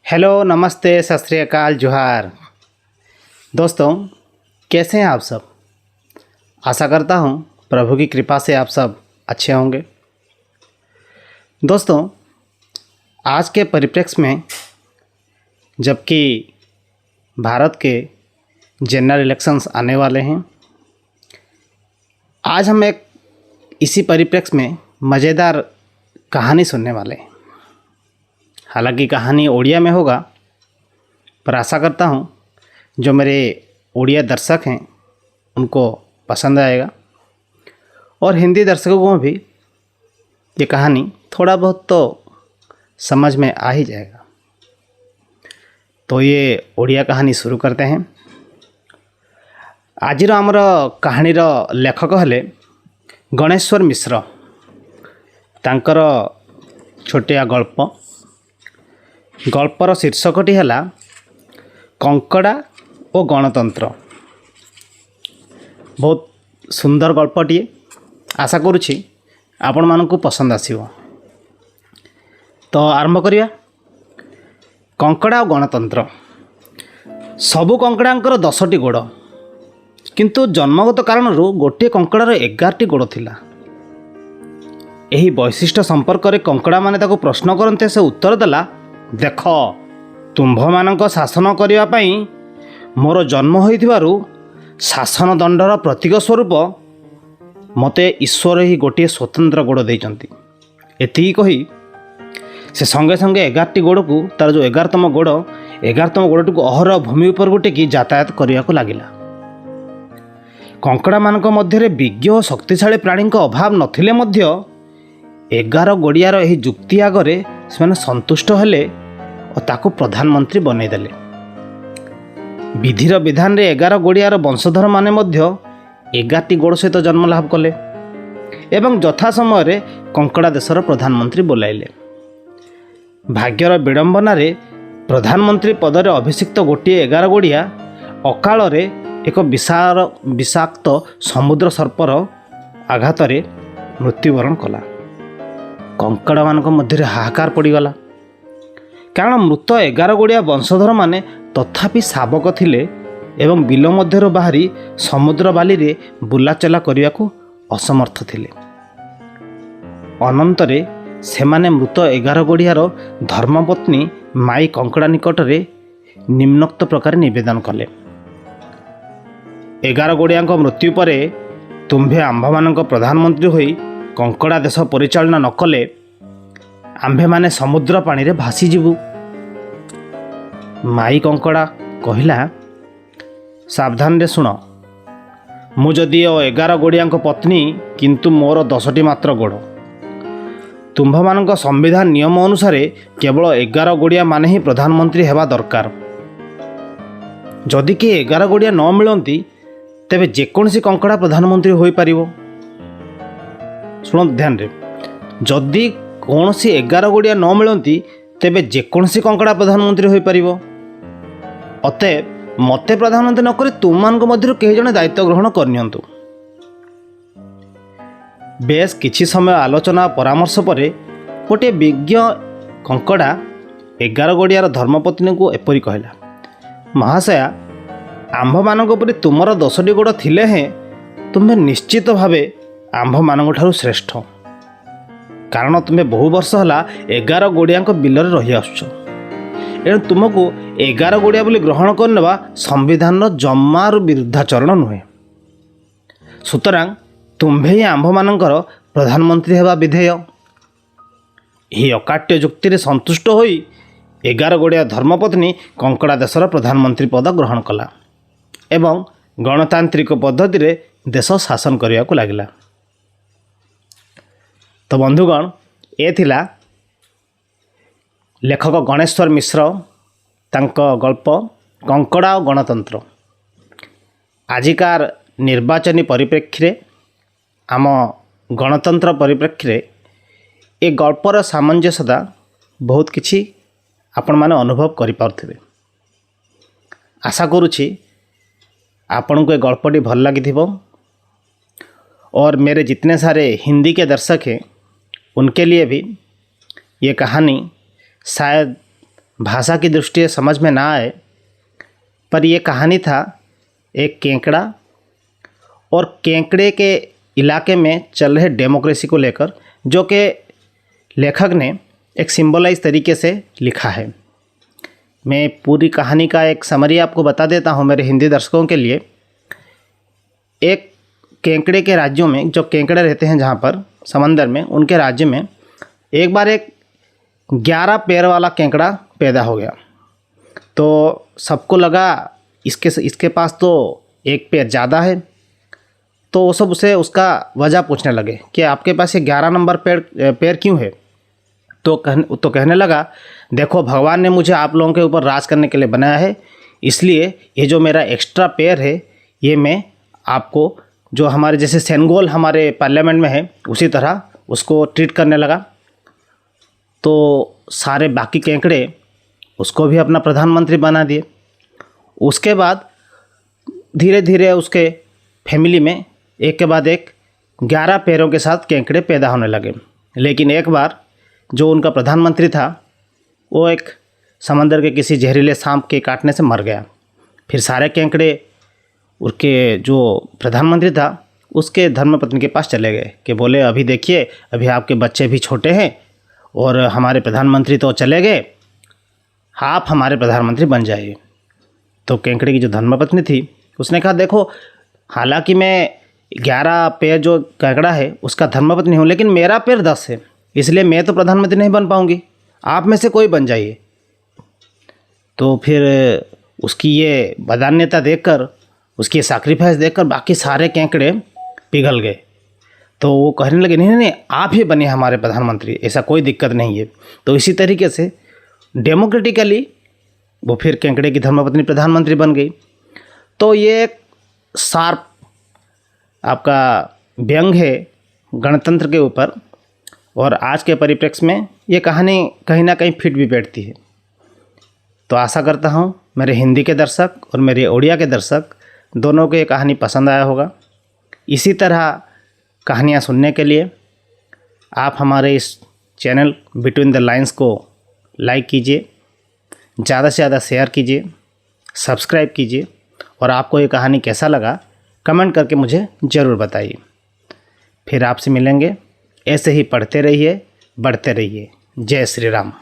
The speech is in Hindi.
हेलो, नमस्ते, सत श्री अकाल, जोहार। दोस्तों, कैसे हैं आप सब? आशा करता हूं प्रभु की कृपा से आप सब अच्छे होंगे। दोस्तों, आज के परिप्रेक्ष्य में जबकि भारत के जनरल इलेक्शंस आने वाले हैं, आज हम एक इसी परिप्रेक्ष्य में मज़ेदार कहानी सुनने वाले हैं। हालांकि कहानी ओडिया में होगा, पर आशा करता हूं जो मेरे ओडिया दर्शक हैं उनको पसंद आएगा और हिंदी दर्शकों को भी ये कहानी थोड़ा बहुत तो समझ में आ ही जाएगा। तो ये ओडिया कहानी शुरू करते हैं। आजिर आमर कहानीर लेखक हेले गणेश्वर मिश्र। तांकर छोटिया गल्पर शीर्षकटी है कंकड़ा और गणतंत्र। बहुत सुंदर गल्पटी, आशा करुछि आपण मानकु पसंद आसीबो। तो आरंभ करिया। कंकड़ा और गणतंत्र। सबु कंकड़ांकर 10टी गोड़, किंतु जन्मगत कारणरू गोटे कंकड़ार 11टी गोड़ थिला। एही वैशिष्ट्य संपर्क में कंकड़ा माने ताको प्रश्न करते से उत्तर देला, देख, तुम्भ मानक शासन करने मोर जन्म होइथिबारु शासन दंडर प्रतीक स्वरूप मते ईश्वर ही गोटे स्वतंत्र गोड़ देइचंती। एतिकी कही से संगे संगे 11टी गोड़ को तार जो 11तम गोड़टी को अहरह भूमि उपर गोटे की यातायात करने को लगिला। कंकड़ा मानक मध्य विज्ञ और शक्तिशाली प्राणी अभाव नथिले मध्य 11 गोड़ियार यही जुक्ति आगरे से संतुष्ट हेले और ताको प्रधानमंत्री बनईदेले। विधिर विधान रे 11 गोड़ियार वंशधर माने मध्य 11टी गोड़ सहित जन्म लाभ कले एवं यथा समय कंकड़ा देशर प्रधानमंत्री बोलाइले। भाग्यर विडंबना रे प्रधानमंत्री पदरे अभिषिक्त गोटे 11 गोड़िया अकाल रे एक विषाक्त समुद्र सर्पर आघात मृत्युवरण कला। कंकड़ा मानक मध्य हाहाकार पड़गला, कारण मृत 11 गोड़िया वंशधर माने तथापि शावक थिले एवं बिल मध्यर बाहरी समुद्र बाली रे बुलाचला करने को असमर्थ थिले। अनंतरे सेमाने मृत 11 गोड़ियार धर्मपत्नी माई कंकड़ा निकट रे निम्नोक्त प्रकार निवेदन कले। 11 गोड़िया मृत्यु पर तुम्भे आंभमान प्रधानमंत्री होई कंकड़ा देश परिचालना न कले आंभे माने समुद्र पानी रे भासी जीवु। माई कंकड़ा कहिला, सावधान रे सुन, मु जदि 11 गोड़िया पत्नी किंतु मोर 10टी मात्र गोड़। तुम्भ मानक संविधान नियम अनुसार केवल 11 गोड़िया माने ही प्रधानमंत्री हेबा दरकार। जदि कि 11 गोड़िया न मिलती तेबे जेकोसी कंकड़ा प्रधानमंत्री होई परिवो। शुण ध्यान रे, जदि कौन सी 11 गोड़िया न मिलती तेबे जेकोसी कंकड़ा प्रधानमंत्री होई परिवो। अतएव मते प्रधानमंत्री न करी तुम मान मध्य कई जने दायित्व ग्रहण करनियंतु। बेस किछि समय आलोचना परामर्श पर गोटे विज्ञ कंकड़ा 11 गोड़ियार धर्मपत्नी को एपरी कहला, महाशया, आंभ मानक परि तुमर 10टी गोड़ थिले हैं तुम्हें निश्चित भावे आंभ मानक ठारू श्रेष्ठ, कारण तुम्हें बहु वर्ष होला 11 गोड़िया बिल रही आसुछ। एणु तुमको 11 गोड़िया बोली ग्रहण करनेबा संविधान जमार विरुद्धाचरण नुहे। सुतरां तुम्भे ही आंभ मानकर प्रधानमंत्री हेबा विधेय। यही अकाट्य जुक्ति रे संतुष्ट होई 11 गोड़िया धर्मपत्नी कंकड़ा देशर प्रधानमंत्री पद ग्रहण कला एवं गणतांत्रिक पद्धति रे देश शासन करने को लगिला। तो बंधुगण, ये थिला लेखक गणेश्वर मिश्र तांको गल्प कंकड़ा और गणतंत्र। आजिकार निर्वाचनी परिप्रेक्षी आम गणतंत्र परिप्रेक्षी ए गल्पर सामंजस्यता बहुत किछि आपण माने अनुभव करि पारथिबे। आशा करुछि आपण को ये गल्पटी भल लगी और मेरे जितने सारे हिंदी के दर्शक हैं उनके लिए भी ये कहानी शायद भाषा की दृष्टि से समझ में ना आए, पर यह कहानी था एक केंकड़ा और केंकड़े के इलाके में चल रहे डेमोक्रेसी को लेकर, जो कि लेखक ने एक सिंबलाइज तरीके से लिखा है। मैं पूरी कहानी का एक समरी आपको बता देता हूँ मेरे हिंदी दर्शकों के लिए। एक केंकड़े के राज्यों में, जो केंकड़े रहते हैं जहाँ पर समंदर में, उनके राज्य में एक बार एक 11 पैर वाला केंकड़ा पैदा हो गया। तो सबको लगा इसके पास तो एक पैर ज़्यादा है, तो वो सब उसे उसका वजह पूछने लगे कि आपके पास ये 11 नंबर पैर क्यों है। तो कहने लगा, देखो भगवान ने मुझे आप लोगों के ऊपर राज करने के लिए बनाया है, इसलिए ये जो मेरा एक्स्ट्रा पैर है ये मैं आपको, जो हमारे जैसे सेनगोल हमारे पार्लियामेंट में है उसी तरह उसको ट्रीट करने लगा। तो सारे बाकी केंकड़े उसको भी अपना प्रधानमंत्री बना दिए। उसके बाद धीरे धीरे उसके फैमिली में एक के बाद एक 11 पैरों के साथ केंकड़े पैदा होने लगे। लेकिन एक बार जो उनका प्रधानमंत्री था वो एक समंदर के किसी जहरीले सांप के काटने से मर गया। फिर सारे केंकड़े उसके जो प्रधानमंत्री था उसके धर्मपत्नी के पास चले गए कि बोले, अभी देखिए, अभी आपके बच्चे भी छोटे हैं और हमारे प्रधानमंत्री तो चले गए, आप हमारे प्रधानमंत्री बन जाइए। तो केंकड़े की जो धर्मपत्नी थी उसने कहा, देखो हालांकि मैं 11 पैर जो केंकड़ा है उसका धर्मपत्नी हूँ, लेकिन मेरा पैर 10 है, इसलिए मैं तो प्रधानमंत्री नहीं बन पाऊँगी, आप में से कोई बन जाइए। तो फिर उसकी ये बदान्यता देखकर, उसकी सैक्रिफाइस देखकर बाकी सारे केंकड़े पिघल गए। तो वो कहने लगे, नहीं नहीं नहीं, आप ही बने हमारे प्रधानमंत्री, ऐसा कोई दिक्कत नहीं है। तो इसी तरीके से डेमोक्रेटिकली वो फिर केंकड़े की धर्मपत्नी प्रधानमंत्री बन गई। तो ये एक शार्प आपका व्यंग है गणतंत्र के ऊपर, और आज के परिप्रेक्ष्य में ये कहानी कहीं ना कहीं फिट भी बैठती है। तो आशा करता हूँ मेरे हिंदी के दर्शक और मेरे उड़िया के दर्शक दोनों को ये कहानी पसंद आया होगा। इसी तरह कहानियाँ सुनने के लिए आप हमारे इस चैनल बिटवीन द लाइन्स को लाइक कीजिए, ज़्यादा से ज़्यादा शेयर कीजिए, सब्सक्राइब कीजिए, और आपको ये कहानी कैसा लगा कमेंट करके मुझे ज़रूर बताइए। फिर आपसे मिलेंगे, ऐसे ही पढ़ते रहिए, बढ़ते रहिए। जय श्री राम।